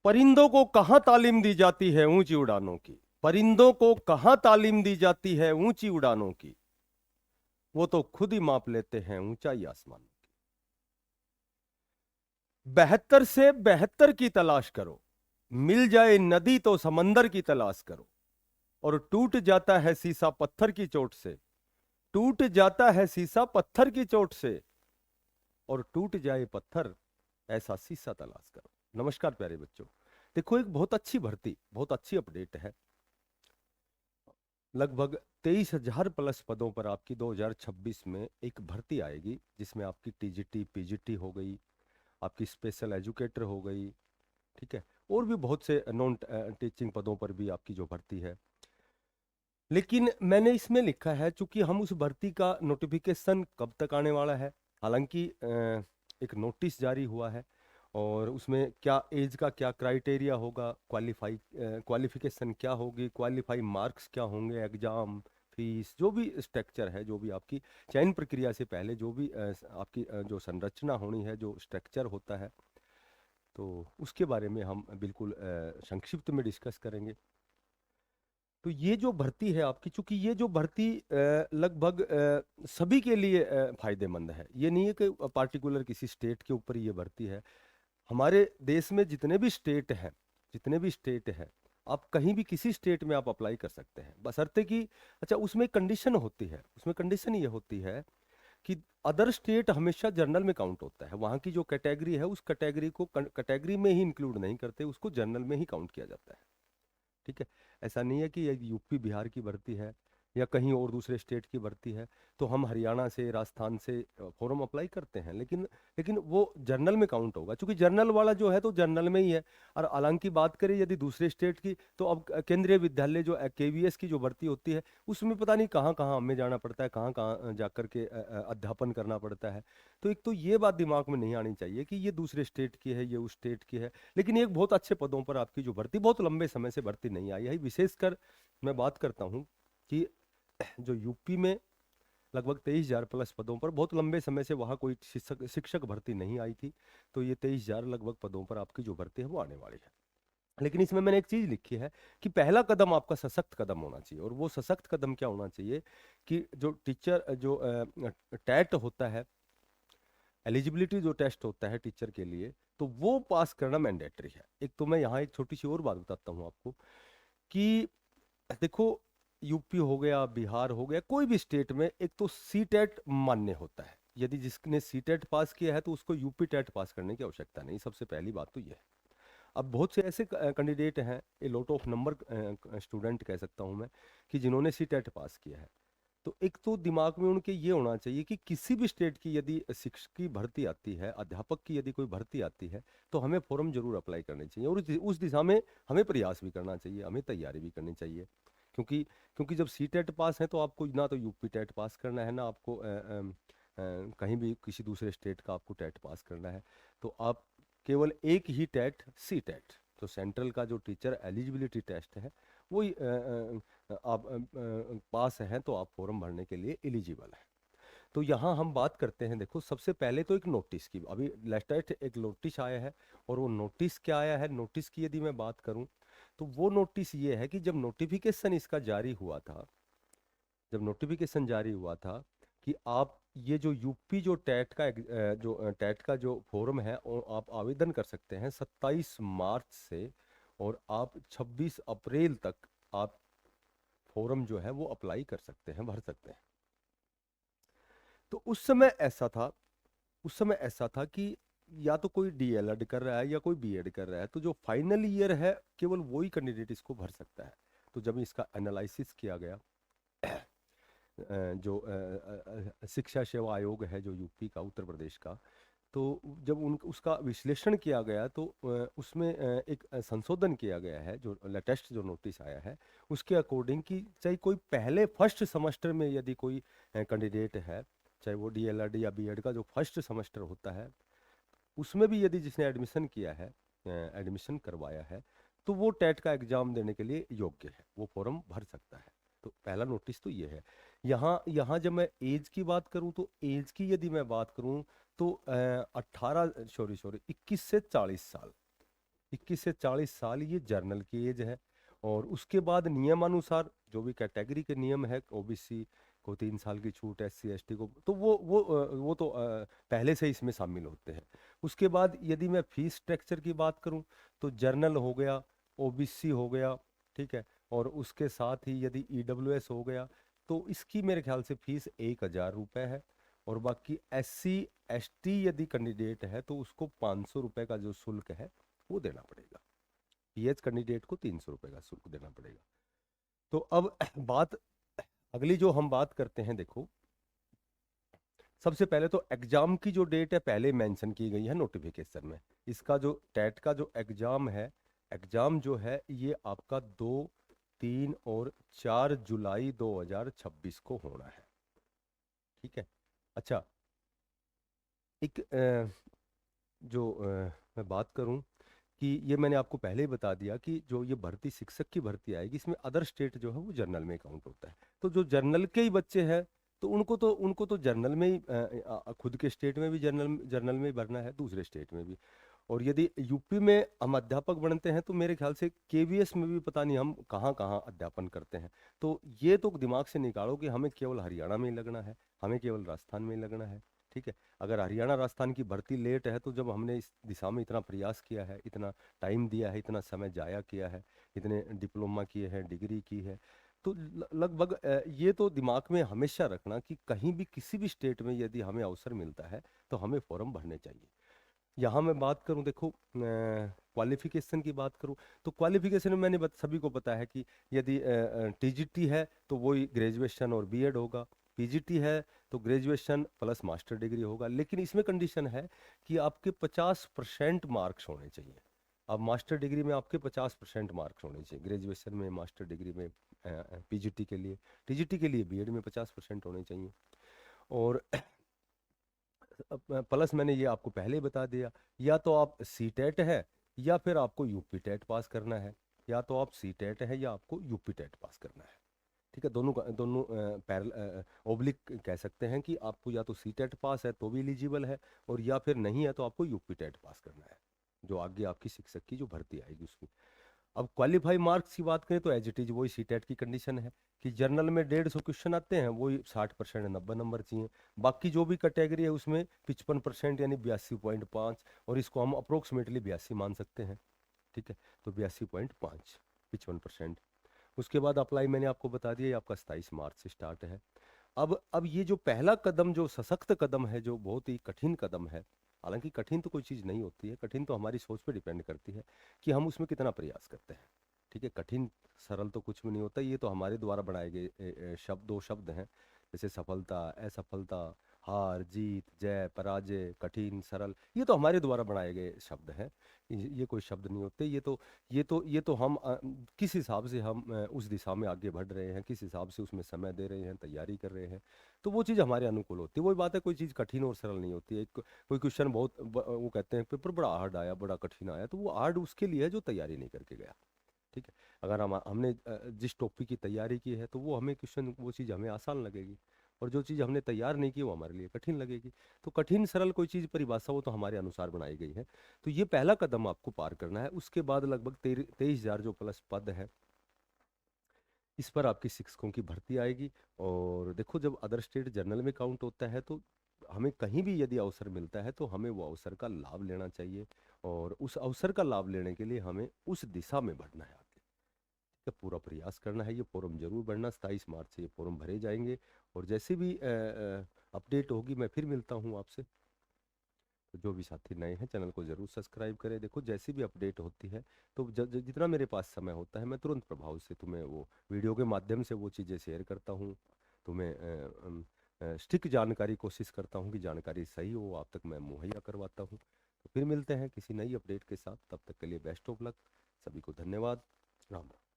परिंदों को कहाँ तालीम दी जाती है ऊंची उड़ानों की? परिंदों को कहाँ तालीम दी जाती है ऊंची उड़ानों की? वो तो खुद ही माप लेते हैं ऊंचाई आसमानों की। 72 से 72 की तलाश करो, मिल जाए नदी तो समंदर की तलाश करो। और टूट जाता है शीशा पत्थर की चोट से, टूट जाता है शीशा पत्थर की चोट से। और टूट जाए पत्थर, ऐसा शीशा तलाश करो। नमस्कार प्यारे बच्चों। देखो, एक बहुत अच्छी भर्ती, बहुत अच्छी अपडेट है। लगभग 23,000 प्लस पदों पर आपकी 2026 में एक भर्ती आएगी, जिसमें आपकी टीजीटी पीजीटी हो गई, आपकी स्पेशल एजुकेटर हो गई, ठीक है, और भी बहुत से नॉन टीचिंग पदों पर भी आपकी जो भर्ती है। लेकिन मैंने इसमें लिखा है, चूंकि हम उस भर्ती का नोटिफिकेशन कब तक आने वाला है, हालांकि एक नोटिस जारी हुआ है, और उसमें क्या एज का क्या क्राइटेरिया होगा, क्वालिफिकेशन क्या होगी, क्वालिफाई मार्क्स क्या होंगे, एग्जाम फीस, जो भी स्ट्रक्चर है, जो भी आपकी चयन प्रक्रिया से पहले जो भी आपकी जो संरचना होनी है, जो स्ट्रक्चर होता है, तो उसके बारे में हम बिल्कुल संक्षिप्त में डिस्कस करेंगे। तो ये जो भर्ती है आपकी, चूंकि ये जो भर्ती लगभग सभी के लिए फायदेमंद है, ये नहीं है कि पार्टिकुलर किसी स्टेट के ऊपर ये भर्ती है। हमारे देश में जितने भी स्टेट हैं, जितने भी स्टेट हैं, आप कहीं भी किसी स्टेट में आप अप्लाई कर सकते हैं, बशर्ते कि अच्छा, उसमें कंडीशन होती है, उसमें कंडीशन ये होती है कि अदर स्टेट हमेशा जनरल में काउंट होता है। वहाँ की जो कैटेगरी है, उस कैटेगरी को कैटेगरी में ही इंक्लूड नहीं करते, उसको जनरल में ही काउंट किया जाता है, ठीक है। ऐसा नहीं है कि ये यूपी बिहार की भर्ती है या कहीं और दूसरे स्टेट की भर्ती है तो हम हरियाणा से राजस्थान से फॉर्म अप्लाई करते हैं, लेकिन लेकिन वो जनरल में काउंट होगा, क्योंकि जनरल वाला जो है तो जनरल में ही है। और हालांकि बात करें यदि दूसरे स्टेट की, तो अब केंद्रीय विद्यालय जो केवीएस की जो भर्ती होती है, उसमें पता नहीं कहाँ कहाँ हमें जाना पड़ता है, कहाँ कहाँ जाकर के अध्यापन करना पड़ता है। तो एक तो ये बात दिमाग में नहीं आनी चाहिए कि ये दूसरे स्टेट की है, ये उस स्टेट की है। लेकिन एक बहुत अच्छे पदों पर आपकी जो भर्ती, बहुत लंबे समय से भर्ती नहीं आई है, विशेषकर मैं बात करता हूँ कि जो यूपी में लगभग 23,000 प्लस पदों पर बहुत लंबे समय से वहाँ कोई शिक्षक शिक्षक भर्ती नहीं आई थी। तो ये 23,000 लगभग पदों पर आपकी जो भर्ती है वो आने वाली है। लेकिन इसमें मैंने एक चीज लिखी है कि पहला कदम आपका सशक्त कदम होना चाहिए, और वो सशक्त कदम क्या होना चाहिए कि जो टीचर जो टैट होता है, एलिजिबिलिटी जो टेस्ट होता है टीचर के लिए, तो वो पास करना मैंडेटरी है। एक तो मैं यहाँ एक छोटी सी और बात बताता हूँ आपको कि देखो, यूपी हो गया, बिहार हो गया, कोई भी स्टेट में एक तो सी टेट मान्य होता है। यदि जिसने सी टेट पास किया है तो उसको यूपी टेट पास करने की आवश्यकता नहीं, सबसे पहली बात तो ये है। अब बहुत से ऐसे कैंडिडेट हैं, a lot of number student कह सकता हूँ मैं, कि जिन्होंने सी टेट पास किया है। तो एक तो दिमाग में उनके ये होना चाहिए कि किसी भी स्टेट की यदि शिक्षक की भर्ती आती है, अध्यापक की यदि कोई भर्ती आती है, तो हमें फॉर्म जरूर अप्लाई करने चाहिए, और उस दिशा में हमें प्रयास भी करना चाहिए, हमें तैयारी भी करनी चाहिए। क्योंकि क्योंकि जब सी टेट पास है तो आपको ना तो यूपी टेट पास करना है, ना आपको कहीं भी किसी दूसरे स्टेट का आपको टेट पास करना है। तो आप केवल एक ही टेट, सी टेट, तो सेंट्रल का जो टीचर एलिजिबिलिटी टेस्ट है, वही आप पास हैं तो आप फॉर्म भरने के लिए एलिजिबल हैं। तो यहाँ हम बात करते हैं, देखो सबसे पहले तो एक नोटिस की, अभी लेटेस्ट एक नोटिस आया है। और वो नोटिस क्या आया है, नोटिस की यदि मैं बात करूँ, तो वो नोटिस ये है कि जब नोटिफिकेशन इसका जारी हुआ था, जब नोटिफिकेशन जारी हुआ था कि आप ये जो यूपी जो टैट का जो टैट का जो फॉर्म है, और आप आवेदन कर सकते हैं 27 मार्च से, और आप 26 अप्रैल तक आप फॉर्म जो है वो अप्लाई कर सकते हैं, भर सकते हैं। तो उस समय ऐसा था कि या तो कोई डीएलएड कर रहा है या कोई बीएड कर रहा है, तो जो फाइनल ईयर है केवल वही कैंडिडेट इसको भर सकता है। तो जब इसका एनालिसिस किया गया, जो शिक्षा सेवा आयोग है जो यूपी का, उत्तर प्रदेश का, तो जब उन उसका विश्लेषण किया गया तो उसमें एक संशोधन किया गया है, जो लेटेस्ट जो नोटिस आया है उसके अकॉर्डिंग, कि चाहे कोई पहले फर्स्ट सेमेस्टर में यदि कोई कैंडिडेट है, चाहे वो डीएलएड या बीएड का जो फर्स्ट सेमेस्टर होता है, उसमें भी यदि जिसने एडमिशन किया है, एडमिशन करवाया है, तो वो टेट का एग्जाम देने के लिए योग्य है, वो फॉर्म भर सकता है। तो पहला नोटिस तो ये है। यहाँ यहाँ जब मैं एज की बात करूँ, तो एज की यदि मैं बात करूँ, तो 18 सॉरी सॉरी 21 से 40 साल, 21 से 40 साल ये जर्नल की एज है। और उसके बाद नियमानुसार जो भी कैटेगरी के नियम है, ओबीसी को 3 साल की छूट, एससी एसटी को, तो वो तो पहले से इसमें शामिल होते हैं। उसके बाद यदि मैं फीस स्ट्रक्चर की बात करूं तो जर्नल हो गया, ओबीसी हो गया, ठीक है, और उसके साथ ही यदि ईडब्ल्यूएस हो गया तो इसकी मेरे ख्याल से फीस 1,000 रुपये है। और बाकी एससी एसटी यदि कैंडिडेट है तो उसको 500 रुपये का जो शुल्क है वो देना पड़ेगा। पीएच कैंडिडेट को 300 रुपये का शुल्क देना पड़ेगा। तो अब बात अगली जो हम बात करते हैं, देखो सबसे पहले तो एग्जाम की जो डेट है पहले मेंशन की गई है नोटिफिकेशन में। इसका जो टेट का जो एग्जाम है, एग्जाम जो है ये आपका 2, 3 और 4 जुलाई 2026 को होना है, ठीक है। अच्छा, एक मैं बात करूं कि ये मैंने आपको पहले ही बता दिया कि जो ये भर्ती शिक्षक की भर्ती आएगी इसमें अदर स्टेट जो है वो जर्नल में काउंट होता है। तो जो जर्नल के ही बच्चे हैं तो उनको तो जर्नल में ही खुद के स्टेट में भी जर्नल में ही भरना है, दूसरे स्टेट में भी। और यदि यूपी में हम अध्यापक बनते हैं तो मेरे ख्याल से केवीएस में भी पता नहीं हम कहाँ कहाँ अध्यापन करते हैं। तो ये तो दिमाग से निकालो कि हमें केवल हरियाणा में ही लगना है, हमें केवल राजस्थान में ही लगना है, ठीक है। अगर हरियाणा राजस्थान की भर्ती लेट है तो जब हमने इस दिशा में इतना प्रयास किया है, इतना टाइम दिया है, इतना समय जाया किया है, इतने डिप्लोमा किए हैं, डिग्री की है, तो लगभग ये तो दिमाग में हमेशा रखना कि कहीं भी किसी भी स्टेट में यदि हमें अवसर मिलता है तो हमें फॉर्म भरने चाहिए। यहाँ मैं बात करूँ, देखो क्वालिफिकेशन की बात करूँ तो क्वालिफिकेशन में सभी को पता है कि यदि टीजीटी है तो वही ग्रेजुएशन और बीएड होगा, पीजीटी है तो ग्रेजुएशन प्लस मास्टर डिग्री होगा। लेकिन इसमें कंडीशन है कि आपके 50% मार्क्स होने चाहिए। अब मास्टर डिग्री में आपके 50% मार्क्स होने चाहिए, ग्रेजुएशन में, मास्टर डिग्री में, पीजीटी के लिए, टीजीटी के लिए बीएड में 50% होने चाहिए। और प्लस मैंने ये आपको पहले ही बता दिया, या तो आप सी टेट है या फिर आपको यूपी टेट पास करना है, या तो आप सी टेट है या आपको यूपी टेट पास करना है, ठीक है। दोनों पैरल ओब्लिक कह सकते हैं कि आपको या तो सी टेट पास है तो भी एलिजिबल है, और या फिर नहीं है तो आपको यूपी टेट पास करना है, जो आगे आपकी शिक्षक की जो भर्ती आएगी उसकी। अब क्वालिफाई मार्क्स की बात करें तो एज इट इज वही सी टेट की कंडीशन है कि जर्नल में 150 क्वेश्चन आते हैं, वही 60% 90 नंबर चाहिए। बाकी जो भी कैटेगरी है उसमें 55% यानी 82.5, और इसको हम अप्रोक्सीमेटली 82 मान सकते हैं, ठीक है। तो 82.5, 55%। उसके बाद अप्लाई मैंने आपको बता दिया, ये आपका 27 मार्च से स्टार्ट है। अब ये जो पहला कदम, जो सशक्त कदम है, जो बहुत ही कठिन कदम है, हालांकि कठिन तो कोई चीज़ नहीं होती है, कठिन तो हमारी सोच पे डिपेंड करती है कि हम उसमें कितना प्रयास करते हैं, ठीक है। कठिन सरल तो कुछ भी नहीं होता, ये तो हमारे द्वारा बनाए गए दो शब्द हैं, जैसे सफलता, असफलता, हार जीत, जय पराजय, कठिन सरल, ये तो हमारे द्वारा बनाए गए शब्द हैं। ये कोई शब्द नहीं होते, ये तो हम किस हिसाब से हम उस दिशा में आगे बढ़ रहे हैं, किस हिसाब से उसमें समय दे रहे हैं, तैयारी कर रहे हैं, तो वो चीज़ हमारे अनुकूल होती है। वही बात है, कोई चीज़ कठिन और सरल नहीं होती है। कोई क्वेश्चन वो कहते हैं पेपर बड़ा हार्ड आया, बड़ा कठिन आया, तो वो हार्ड उसके लिए है जो तैयारी नहीं करके गया, ठीक है। अगर हमने जिस टॉपिक की तैयारी की है तो वो हमें क्वेश्चन, वो चीज़ हमें आसान लगेगी, और जो चीज़ हमने तैयार नहीं की वो हमारे लिए कठिन लगेगी। तो कठिन सरल कोई चीज़ परिभाषा वो तो हमारे अनुसार बनाई गई है। तो ये पहला कदम आपको पार करना है। उसके बाद लगभग 23,000 जो प्लस पद है, इस पर आपकी शिक्षकों की भर्ती आएगी। और देखो, जब अदर स्टेट जर्नल में काउंट होता है तो हमें कहीं भी यदि अवसर मिलता है तो हमें वो अवसर का लाभ लेना चाहिए, और उस अवसर का लाभ लेने के लिए हमें उस दिशा में बढ़ना है आगे, ठीक है, पूरा प्रयास करना है। ये फॉर्म जरूर भरना, 27 मार्च से ये फॉर्म भरे जाएंगे। और जैसे भी अपडेट होगी मैं फिर मिलता हूँ आपसे। तो जो भी साथी नए हैं चैनल को जरूर सब्सक्राइब करें। देखो, जैसी भी अपडेट होती है तो जितना मेरे पास समय होता है मैं तुरंत प्रभाव से तुम्हें वो वीडियो के माध्यम से वो चीज़ें शेयर करता हूँ। तुम्हें स्टिक जानकारी कोशिश करता हूँ कि जानकारी सही हो, आप तक मैं मुहैया करवाता हूँ। तो फिर मिलते हैं किसी नई अपडेट के साथ, तब तक के लिए बेस्ट ऑफ लक। सभी को धन्यवाद। राम राम।